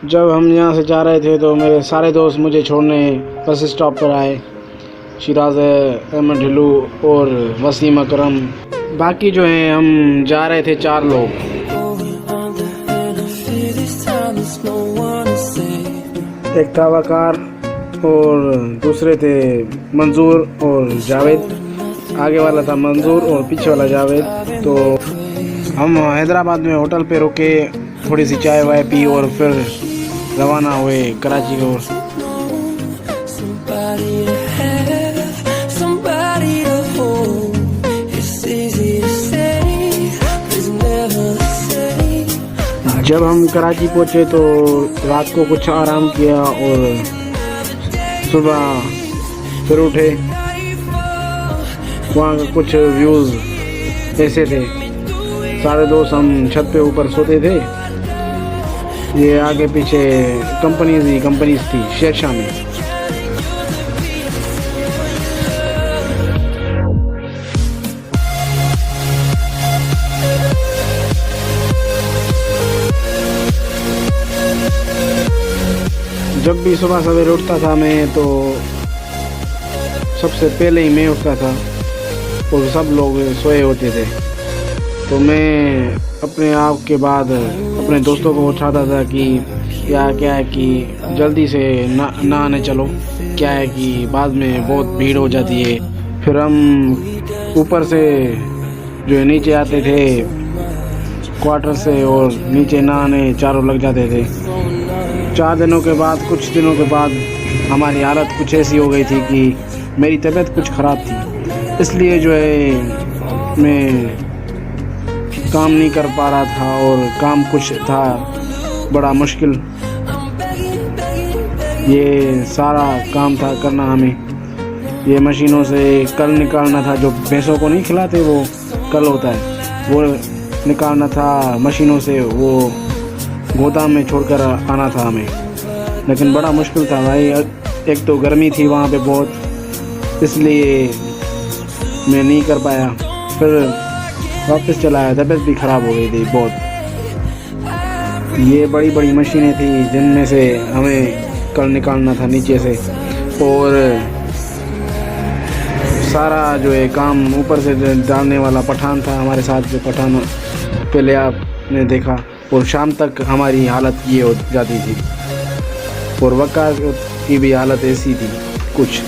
जब हम यहाँ से जा रहे थे तो मेरे सारे दोस्त मुझे छोड़ने बस स्टॉप पर आए। शिराज, अहमद ढिल्लू और वसीम अकरम, बाकी जो हैं हम जा रहे थे 4 लोग। एक था वकार और दूसरे थे मंजूर और जावेद। आगे वाला था मंजूर और पीछे वाला जावेद। तो हम हैदराबाद में होटल पे रुके, थोड़ी सी चाय वाय पी और फिर रवाना हुए कराची की ओर। जब हम कराची पहुँचे तो रात को कुछ आराम किया और सुबह फिर उठे। वहाँ का कुछ व्यूज़ ऐसे थे, सारे दोस्त हम छत पे ऊपर सोते थे। ये आगे पीछे कंपनीज थी शेरशाह में। जब भी सुबह सवेरे उठता था मैं तो सबसे पहले ही मैं उठता था और सब लोग सोए होते थे। तो मैं अपने आप के बाद अपने दोस्तों को उठाता था कि क्या है कि जल्दी से ना आने चलो, क्या है कि बाद में बहुत भीड़ हो जाती है। फिर हम ऊपर से जो है नीचे आते थे क्वार्टर से और नीचे नहाने चारों लग जाते थे। 4 दिनों के बाद, कुछ दिनों के बाद हमारी हालत कुछ ऐसी हो गई थी कि मेरी तबीयत कुछ ख़राब थी, इसलिए जो है मैं काम नहीं कर पा रहा था और काम कुछ था बड़ा मुश्किल। ये सारा काम था करना हमें। ये मशीनों से कल निकालना था, जो भैंसों को नहीं खिलाते वो कल होता है, वो निकालना था मशीनों से, वो गोदाम में छोड़कर आना था हमें। लेकिन बड़ा मुश्किल था भाई, एक तो गर्मी थी वहाँ पे बहुत, इसलिए मैं नहीं कर पाया। फिर वापस चला आया, तबीयत भी ख़राब हो गई थी बहुत। ये बड़ी बड़ी मशीनें थी जिनमें से हमें कल निकालना था नीचे से, और सारा जो है काम ऊपर से डालने वाला पठान था हमारे साथ, जो पठान पहले आपने देखा। और शाम तक हमारी हालत ये हो जाती थी, और वकार की भी हालत ऐसी थी कुछ।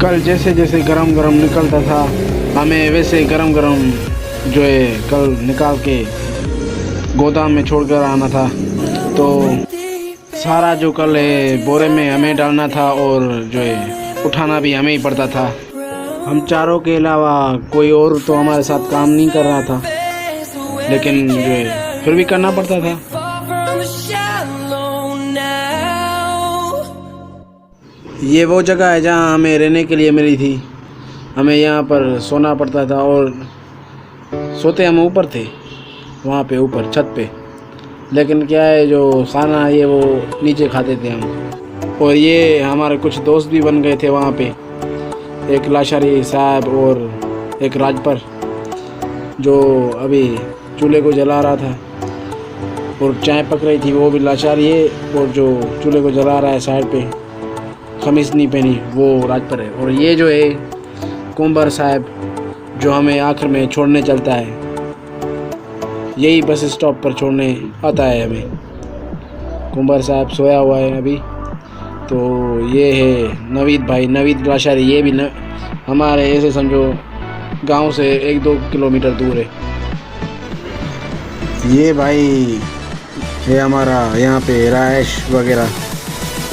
कल जैसे जैसे गरम गरम निकलता था, हमें वैसे गरम गरम जो है कल निकाल के गोदाम में छोड़कर आना था। तो सारा जो कल है बोरे में हमें डालना था और जो है उठाना भी हमें ही पड़ता था। हम चारों के अलावा कोई और तो हमारे साथ काम नहीं कर रहा था, लेकिन जो है फिर भी करना पड़ता था। ये वो जगह है जहाँ हमें रहने के लिए मिली थी। हमें यहाँ पर सोना पड़ता था और सोते हम ऊपर थे, वहाँ पे ऊपर छत पे। लेकिन क्या है, जो खाना ये वो नीचे खाते थे हम। और ये हमारे कुछ दोस्त भी बन गए थे वहाँ पे, एक लाशारी साहब और एक राजपर, जो अभी चूल्हे को जला रहा था और चाय पक रही थी, वो भी लाचारी है। और जो चूल्हे को जला रहा है साइड पे, खमीस नहीं पहनी, वो राजपर है। और ये जो है कुंबर साहब, जो हमें आखिर में छोड़ने चलता है, यही बस स्टॉप पर छोड़ने आता है हमें। कुंबर साहब सोया हुआ है अभी। तो ये है नवीद भाई, नवीद लाशारी। ये भी हमारे ऐसे समझो गांव से 1-2 किलोमीटर दूर है। ये भाई है हमारा यहाँ पे राइश वगैरह,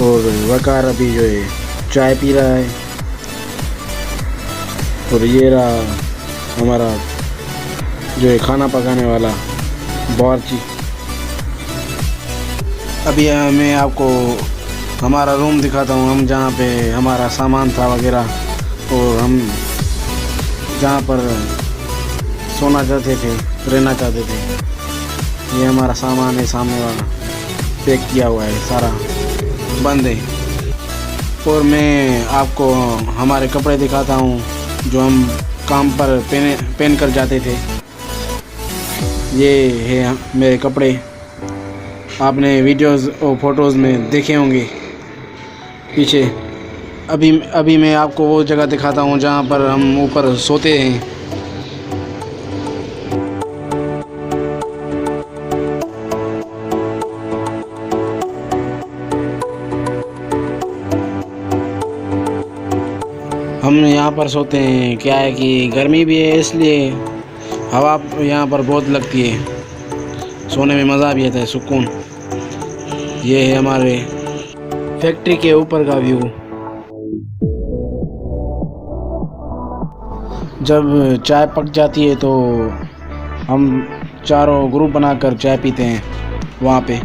और वकार अभी जो है चाय पी रहा है। और ये रहा हमारा जो है खाना पकाने वाला बावर्ची। अभी मैं आपको हमारा रूम दिखाता हूँ, हम जहाँ पे हमारा सामान था वगैरह, और हम जहाँ पर सोना चाहते थे, रहना चाहते थे। ये हमारा सामान है, सामने वाला पैक किया हुआ है, सारा बंद है। और मैं आपको हमारे कपड़े दिखाता हूँ जो हम काम पर पहन कर जाते थे। ये है मेरे कपड़े, आपने वीडियोस और फोटोज़ में देखे होंगे पीछे। अभी मैं आपको वो जगह दिखाता हूँ जहाँ पर हम ऊपर सोते हैं। हम यहाँ पर सोते हैं, क्या है कि गर्मी भी है इसलिए हवा यहाँ पर बहुत लगती है, सोने में मज़ा भी आता है, सुकून। ये है हमारे फैक्ट्री के ऊपर का व्यू। जब चाय पक जाती है तो हम चारों ग्रुप बनाकर चाय पीते हैं वहाँ पे।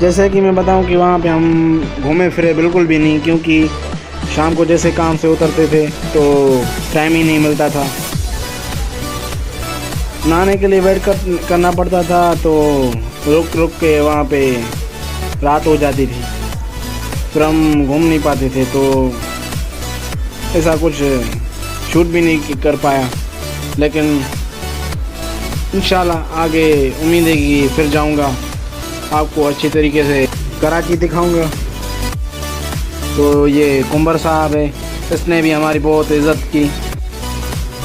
जैसे कि मैं बताऊं कि वहाँ पे हम घूमे फिरे बिल्कुल भी नहीं, क्योंकि शाम को जैसे काम से उतरते थे तो टाइम ही नहीं मिलता था। नहाने के लिए वेट करना पड़ता था, तो रुक रुक के वहाँ पे रात हो जाती थी, फिर हम घूम नहीं पाते थे, तो ऐसा कुछ शूट भी नहीं कर पाया। लेकिन इंशाल्लाह आगे उम्मीद है कि फिर जाऊँगा, आपको अच्छी तरीके से कराची दिखाऊँगा। तो ये कुंबर साहब है, इसने भी हमारी बहुत इज़्ज़त की।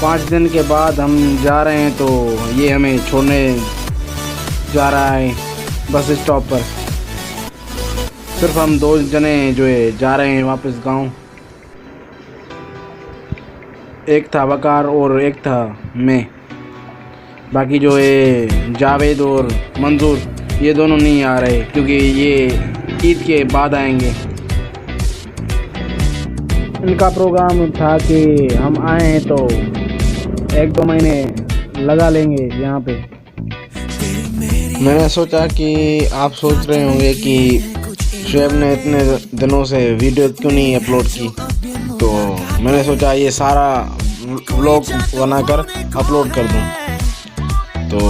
5 दिन के बाद हम जा रहे हैं, तो ये हमें छोड़ने जा रहा है बस स्टॉप पर। सिर्फ हम 2 जने जो है जा रहे हैं वापस गांव। एक था वकार और एक था मैं, बाकी जो है जावेद और मंजूर, ये दोनों नहीं आ रहे क्योंकि ये ईद के बाद आएंगे। इनका प्रोग्राम था कि हम आए हैं तो 1-2 महीने लगा लेंगे यहाँ पे। मैंने सोचा कि आप सोच रहे होंगे कि शुएब ने इतने दिनों से वीडियो क्यों नहीं अपलोड की, तो मैंने सोचा ये सारा व्लॉग बनाकर अपलोड कर दूँ। तो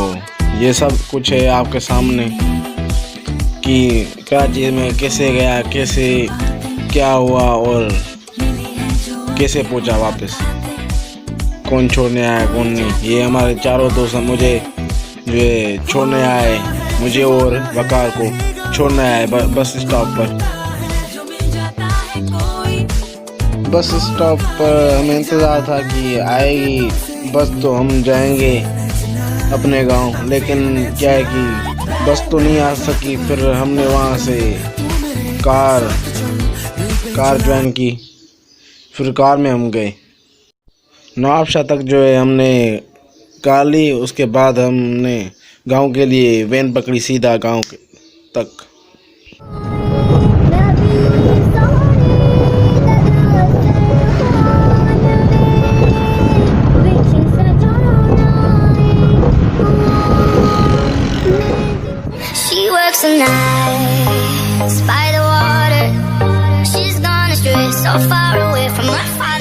ये सब कुछ है आपके सामने कि कराची में कैसे गया, कैसे क्या हुआ और कैसे पहुंचा वापस, कौन छोड़ने आया कौन नहीं। ये हमारे चारों दोस्त मुझे जो है छोड़ने आए, मुझे और वकार को छोड़ने आए बस स्टॉप पर। बस स्टॉप पर हमें इंतज़ार था कि आएगी बस तो हम जाएंगे अपने गांव, लेकिन क्या है कि बस तो नहीं आ सकी। फिर हमने वहाँ से कार ज्वाइन की, फिर कार में हम गए नवाबशाह तक जो है हमने कार ली। उसके बाद हमने गांव के लिए वैन पकड़ी सीधा गांव तक। She works the nights by the water. She's gone astray, so far away from my fire.